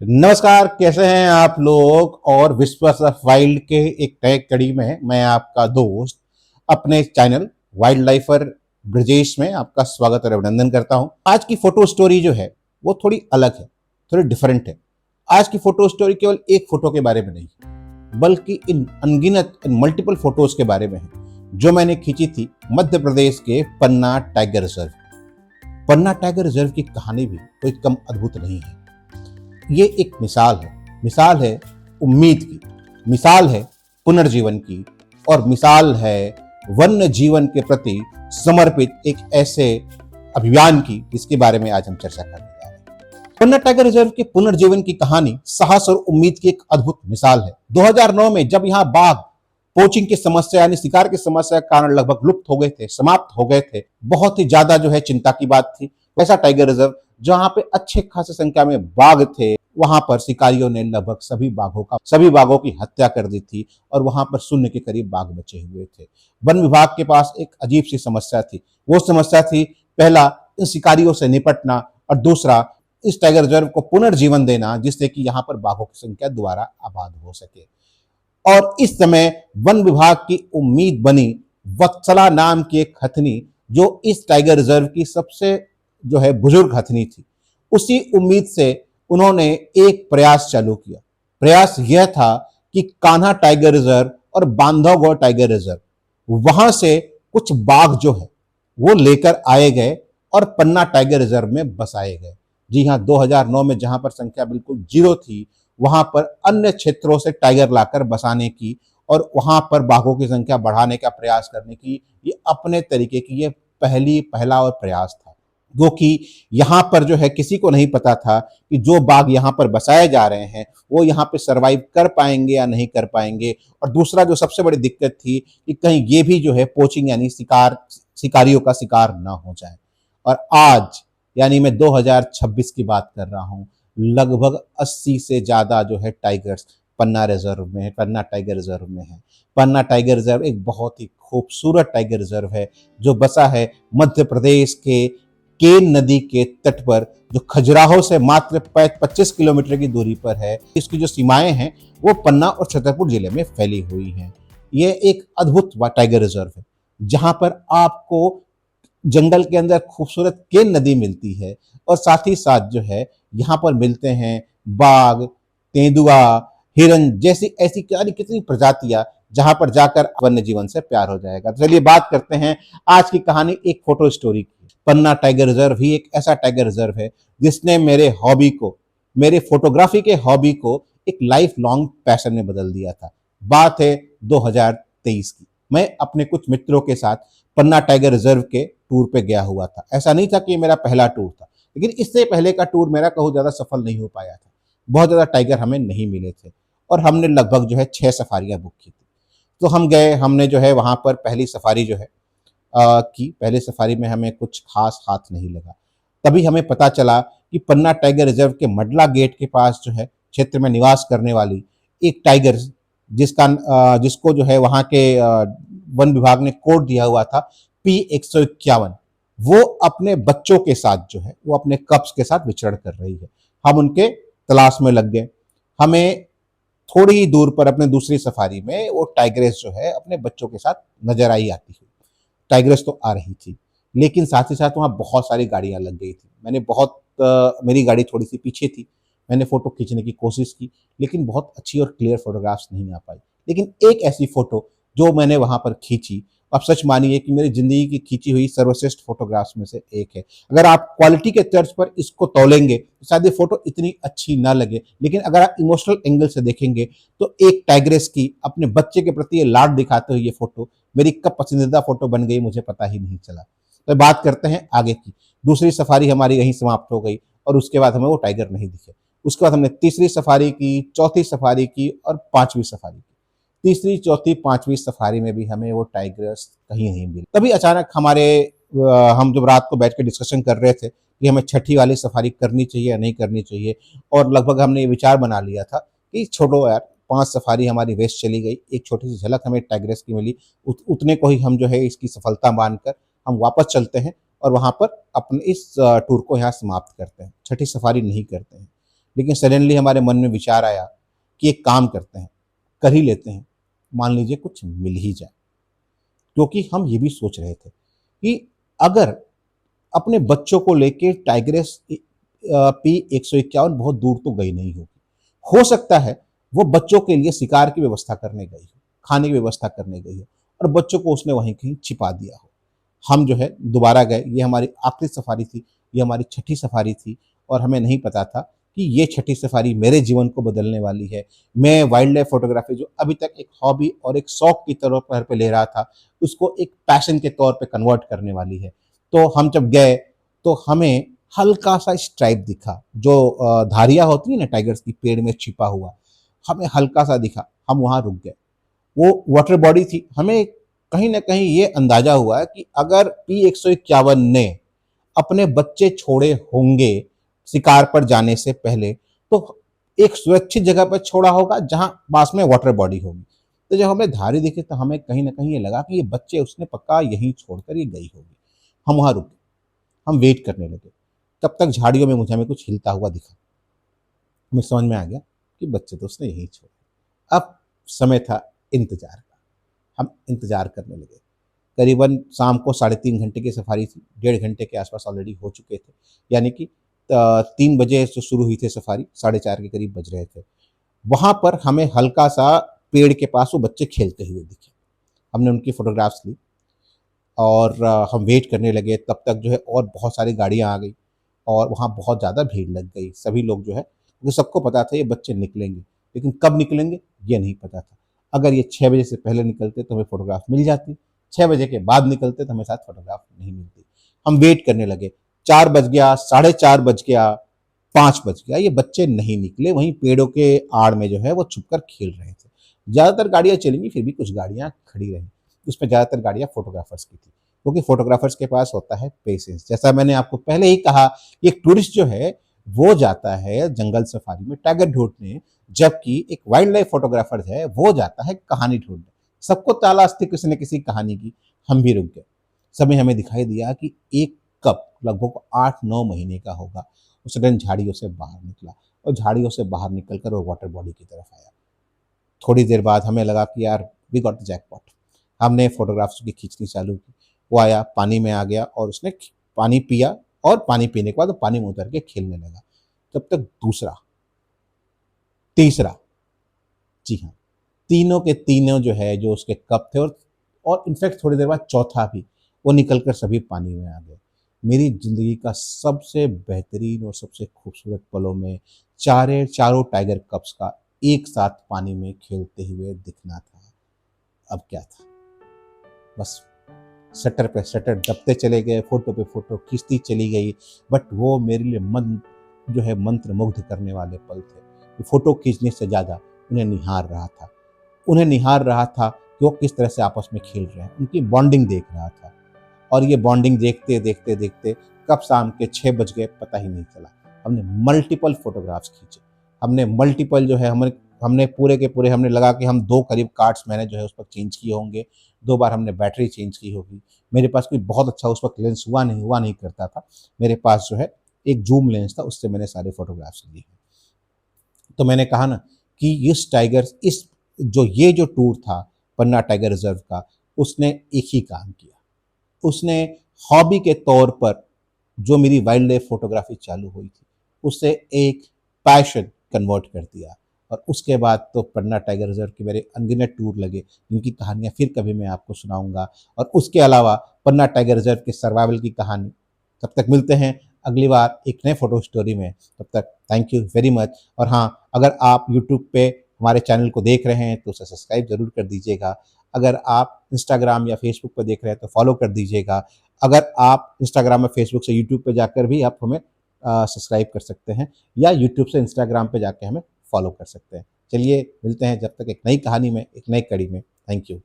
नमस्कार, कैसे हैं आप लोग। और विश्वास ऑफ वाइल्ड के एक नए कड़ी में मैं आपका दोस्त अपने चैनल वाइल्ड लाइफर ब्रजेश में आपका स्वागत और अभिनंदन करता हूं। आज की फोटो स्टोरी जो है वो थोड़ी अलग है, थोड़ी डिफरेंट है। आज की फोटो स्टोरी केवल एक फोटो के बारे में नहीं, बल्कि इन अनगिनत मल्टीपल फोटोज के बारे में है जो मैंने खींची थी मध्य प्रदेश के पन्ना टाइगर रिजर्व। पन्ना टाइगर रिजर्व की कहानी भी कोई कम अद्भुत नहीं है। ये एक मिसाल है उम्मीद की, मिसाल है पुनर्जीवन की, और मिसाल है वन्य जीवन के प्रति समर्पित एक ऐसे अभियान की जिसके बारे में आज हम चर्चा करने जा रहे हैं। पन्ना टाइगर रिजर्व के पुनर्जीवन की कहानी साहस और उम्मीद की एक अद्भुत मिसाल है। 2009 में जब यहाँ बाघ पोचिंग की समस्या यानी शिकार की समस्या के कारण लगभग लुप्त हो गए थे, समाप्त हो गए थे, बहुत ही ज्यादा जो है चिंता की बात थी। वैसा टाइगर रिजर्व जहां पे अच्छे खासी संख्या में बाघ थे, वहां पर शिकारियों ने लगभग सभी बाघों की हत्या कर दी थी और वहां पर शून्य के करीब बाघ बचे हुए थे। वन विभाग के पास एक अजीब सी समस्या थी। वो समस्या थी, पहला इन शिकारियों से निपटना, और दूसरा इस टाइगर रिजर्व को पुनर्जीवन देना जिससे कि यहाँ पर बाघों की संख्या दोबारा आबाद हो सके। और इस समय वन विभाग की उम्मीद बनी वत्सला नाम की एक हथनी, जो इस टाइगर रिजर्व की सबसे जो है बुजुर्ग हथनी थी। उसी उम्मीद से उन्होंने एक प्रयास चालू किया। प्रयास यह था कि कान्हा टाइगर रिजर्व और बांधवगढ़ टाइगर रिजर्व वहां से कुछ बाघ जो है वो लेकर आए गए और पन्ना टाइगर रिजर्व में बसाए गए। जी हाँ, 2009 में जहां पर संख्या बिल्कुल जीरो थी, वहां पर अन्य क्षेत्रों से टाइगर लाकर बसाने की और वहां पर बाघों की संख्या बढ़ाने का प्रयास करने की, ये अपने तरीके की ये पहला और प्रयास था। जो कि यहाँ पर जो है किसी को नहीं पता था कि जो बाघ यहाँ पर बसाए जा रहे हैं वो यहाँ पे सरवाइव कर पाएंगे या नहीं कर पाएंगे। और दूसरा जो सबसे बड़ी दिक्कत थी कि कहीं ये भी जो है पोचिंग यानी शिकारियों का शिकार ना हो जाए। और आज यानी मैं 2026 की बात कर रहा हूँ, लगभग 80 से ज्यादा जो है टाइगर्स पन्ना रिजर्व में है, पन्ना टाइगर रिजर्व में है। पन्ना टाइगर रिजर्व एक बहुत ही खूबसूरत टाइगर रिजर्व है जो बसा है मध्य प्रदेश के केन नदी के तट पर, जो खजुराहो से मात्र 25 किलोमीटर की दूरी पर है। इसकी जो सीमाएं हैं वो पन्ना और छतरपुर जिले में फैली हुई हैं। ये एक अद्भुत टाइगर रिजर्व है जहां पर आपको जंगल के अंदर खूबसूरत केन नदी मिलती है और साथ ही साथ जो है यहाँ पर मिलते हैं बाघ, तेंदुआ, हिरन जैसी ऐसी कितनी प्रजातियां, जहां पर जाकर वन्य जीवन से प्यार हो जाएगा। तो चलिए बात करते हैं आज की कहानी एक फोटो स्टोरी की। पन्ना टाइगर रिजर्व ही एक ऐसा टाइगर रिजर्व है जिसने मेरे फोटोग्राफी के हॉबी को एक लाइफ लॉन्ग पैशन में बदल दिया था। बात है 2023 की। मैं अपने कुछ मित्रों के साथ पन्ना टाइगर रिजर्व के टूर पे गया हुआ था। ऐसा नहीं था कि ये मेरा पहला टूर था, लेकिन इससे पहले का टूर मेरा बहुत ज्यादा सफल नहीं हो पाया था। बहुत ज्यादा टाइगर हमें नहीं मिले थे और हमने लगभग जो है 6 सफारियां बुक की थी। तो हम गए, हमने जो है वहां पर पहली सफारी जो है की पहले सफारी में हमें कुछ खास हाथ नहीं लगा। तभी हमें पता चला कि पन्ना टाइगर रिजर्व के मडला गेट के पास जो है क्षेत्र में निवास करने वाली एक टाइगर, जिसको जो है वहां के वन विभाग ने कोड दिया हुआ था P151, वो अपने बच्चों के साथ जो है वो अपने कप्स के साथ विचरण कर रही है। हम उनके तलाश में लग गए। हमें थोड़ी ही दूर पर अपने दूसरी सफारी में वो टाइग्रेस जो है अपने बच्चों के साथ नजर आई आती हुई। टाइग्रेस तो आ रही थी, लेकिन साथ ही साथ वहाँ बहुत सारी गाड़ियां लग गई थी। मेरी गाड़ी थोड़ी सी पीछे थी। मैंने फोटो खींचने की कोशिश की, लेकिन बहुत अच्छी और क्लियर फोटोग्राफ्स नहीं आ पाई। लेकिन एक ऐसी फोटो जो मैंने वहां पर खींची, आप सच मानिए कि मेरी जिंदगी की खींची हुई सर्वश्रेष्ठ फोटोग्राफ्स में से एक है। अगर आप क्वालिटी के तर्ज पर इसको तोलेंगे तो शायद ये फोटो इतनी अच्छी ना लगे, लेकिन अगर आप इमोशनल एंगल से देखेंगे तो एक टाइग्रेस की अपने बच्चे के प्रति ये लाड दिखाते हुए ये फोटो मेरी कब पसंदीदा फोटो बन गई मुझे पता ही नहीं चला। तो बात करते हैं आगे की। दूसरी सफारी हमारी यहीं समाप्त हो गई और उसके बाद हमें वो टाइगर नहीं दिखे। उसके बाद हमने तीसरी सफारी की, चौथी सफारी की और पांचवी सफारी की। तीसरी, चौथी, पांचवी सफारी में भी हमें वो टाइगर्स कहीं नहीं मिले। तभी अचानक हम जब रात को बैठ के डिस्कशन कर रहे थे कि हमें छठी वाली सफारी करनी चाहिए या नहीं करनी चाहिए, और लगभग हमने ये विचार बना लिया था कि छोड़ो यार, 5 सफारी हमारी वेस्ट चली गई, एक छोटी सी झलक हमें टाइग्रेस की मिली, उतने को ही हम जो है इसकी सफलता मानकर हम वापस चलते हैं और वहां पर अपने इस टूर को यहाँ समाप्त करते हैं, छठी सफारी नहीं करते हैं। लेकिन सडनली हमारे मन में विचार आया कि एक काम करते हैं, कर ही लेते हैं, मान लीजिए कुछ मिल ही जाए। क्योंकि हम ये भी सोच रहे थे कि अगर अपने बच्चों को लेके टाइग्रेस P151 बहुत दूर तो गई नहीं होगी, हो सकता है वो बच्चों के लिए शिकार की व्यवस्था करने गई हो, खाने की व्यवस्था करने गई हो और बच्चों को उसने वहीं कहीं छिपा दिया हो। हम जो है दोबारा गए, ये हमारी आखिरी सफारी थी, ये हमारी छठी सफारी थी और हमें नहीं पता था कि ये छठी सफारी मेरे जीवन को बदलने वाली है। मैं वाइल्ड लाइफ फोटोग्राफी जो अभी तक एक हॉबी और एक शौक की तरह पर पे ले रहा था, उसको एक पैशन के तौर पे कन्वर्ट करने वाली है। तो हम जब गए तो हमें हल्का सा स्ट्राइप दिखा, जो धारियां होती है ना टाइगर्स की पेड़ में छिपा हुआ, हमें हल्का सा दिखा। हम वहां रुक गए। वो वाटर बॉडी थी। हमें कहीं ना कहीं ये अंदाजा हुआ कि अगर P151 ने अपने बच्चे छोड़े होंगे शिकार पर जाने से पहले, तो एक सुरक्षित जगह पर छोड़ा होगा जहां पास में वाटर बॉडी होगी। तो जब हमें धारी दिखी तो हमें कहीं ना कहीं ये लगा कि ये बच्चे उसने पक्का यहीं छोड़कर ये गई होगी। हम वहां रुके, हम वेट करने लगे। तब तक झाड़ियों में मुझे हमें कुछ हिलता हुआ दिखा। हमें समझ में आ गया कि बच्चे तो उसने यहीं छोड़े। अब समय था इंतजार का। हम इंतजार करने लगे। करीबन शाम को 3.5 घंटे की सफारी थी, 1.5 घंटे के आसपास ऑलरेडी हो चुके थे। यानी कि 3 बजे जो शुरू हुई थी सफारी, 4:30 के करीब बज रहे थे। वहां पर हमें हल्का सा पेड़ के पास वो बच्चे खेलते हुए दिखे। हमने उनकी फोटोग्राफ्स ली और हम वेट करने लगे। तब तक जो है और बहुत सारी गाड़ियां आ गई और वहाँ बहुत ज़्यादा भीड़ लग गई। सभी लोग जो है, क्योंकि सबको पता था ये बच्चे निकलेंगे, लेकिन कब निकलेंगे ये नहीं पता था। अगर ये 6 बजे से पहले निकलते तो हमें फोटोग्राफ मिल जाती, 6 बजे के बाद निकलते तो हमें साथ फोटोग्राफ नहीं मिलती। हम वेट करने लगे। 4 बज गया, 4:30 बज गया, 5 बज गया, ये बच्चे नहीं निकले। वहीं पेड़ों के आड़ में जो है वो छुपकर खेल रहे थे। ज़्यादातर गाड़ियाँ चलेंगी, फिर भी कुछ गाड़ियाँ खड़ी रहीं। उसमें ज़्यादातर गाड़ियाँ फोटोग्राफर्स की थी, क्योंकि फोटोग्राफर्स के पास होता है पेशेंस। जैसा मैंने आपको पहले ही कहा, एक टूरिस्ट जो है वो जाता है जंगल सफारी में टाइगर ढूंढने, जबकि एक वाइल्ड लाइफ फोटोग्राफर है वो जाता है कहानी ढूंढने। सबको तलाश थी किसी न किसी कहानी की। हम भी रुक गए। समय हमें दिखाई दिया कि एक कप लगभग 8-9 महीने का होगा, वो सडन झाड़ियों से बाहर निकला और झाड़ियों से बाहर निकलकर वो वाटर बॉडी की तरफ आया। थोड़ी देर बाद हमें लगा कि यार वी गॉट द जैकपॉट। हमने फोटोग्राफ्स की खींचनी चालू की। वो आया, पानी में आ गया और उसने पानी पिया और पानी पीने के बाद वो पानी में उतर के खेलने लगा। तब तक दूसरा, तीसरा, जी हाँ, तीनों के तीनों जो है जो उसके कप थे, और इनफैक्ट थोड़ी देर बाद चौथा भी, वो निकल कर सभी पानी में आ गए। मेरी ज़िंदगी का सबसे बेहतरीन और सबसे खूबसूरत पलों में चारों टाइगर कप्स का एक साथ पानी में खेलते हुए दिखना था। अब क्या था, बस शटर पे शटर दबते चले गए, फोटो पे फोटो खींचती चली गई। बट वो मेरे लिए मन जो है मंत्र मुग्ध करने वाले पल थे। कि फोटो खींचने से ज़्यादा उन्हें निहार रहा था। उन्हें निहार रहा था कि वो किस तरह से आपस में खेल रहे हैं, उनकी बॉन्डिंग देख रहा था। और ये बॉन्डिंग देखते देखते देखते कब शाम के 6 बज गए पता ही नहीं चला। हमने मल्टीपल फोटोग्राफ्स खींचे। हमने मल्टीपल जो है हमने हमने पूरे के पूरे, हमने लगा कि हम 2 करीब कार्ड्स मैंने जो है उस पर चेंज किए होंगे। 2 बार हमने बैटरी चेंज की होगी। मेरे पास कोई बहुत अच्छा उस वक्त लेंस हुआ नहीं करता था। मेरे पास जो है एक जूम लेंस था, उससे मैंने सारे फोटोग्राफ्स लिए। तो मैंने कहा ना कि ये जो टूर था पन्ना टाइगर रिजर्व का, उसने एक ही काम किया। उसने हॉबी के तौर पर जो मेरी वाइल्ड लाइफ फोटोग्राफी चालू हुई थी, उसे एक पैशन कन्वर्ट कर दिया। और उसके बाद तो पन्ना टाइगर रिजर्व के मेरे अनगिनत टूर लगे, जिनकी कहानियाँ फिर कभी मैं आपको सुनाऊंगा। और उसके अलावा पन्ना टाइगर रिजर्व के सर्वाइवल की कहानी। तब तक मिलते हैं अगली बार एक नए फोटो स्टोरी में। तब तक थैंक यू वेरी मच। और हाँ, अगर आप यूट्यूब पे हमारे चैनल को देख रहे हैं तो उसे सब्सक्राइब ज़रूर कर दीजिएगा। अगर आप इंस्टाग्राम या फेसबुक पर देख रहे हैं तो फॉलो कर दीजिएगा। अगर आप इंस्टाग्राम या फेसबुक से यूट्यूब पे जाकर भी आप हमें सब्सक्राइब कर सकते हैं, या यूट्यूब से इंस्टाग्राम पे जाके हमें फॉलो कर सकते हैं। चलिए मिलते हैं जब तक एक नई कहानी में, एक नई कड़ी में। Thank you.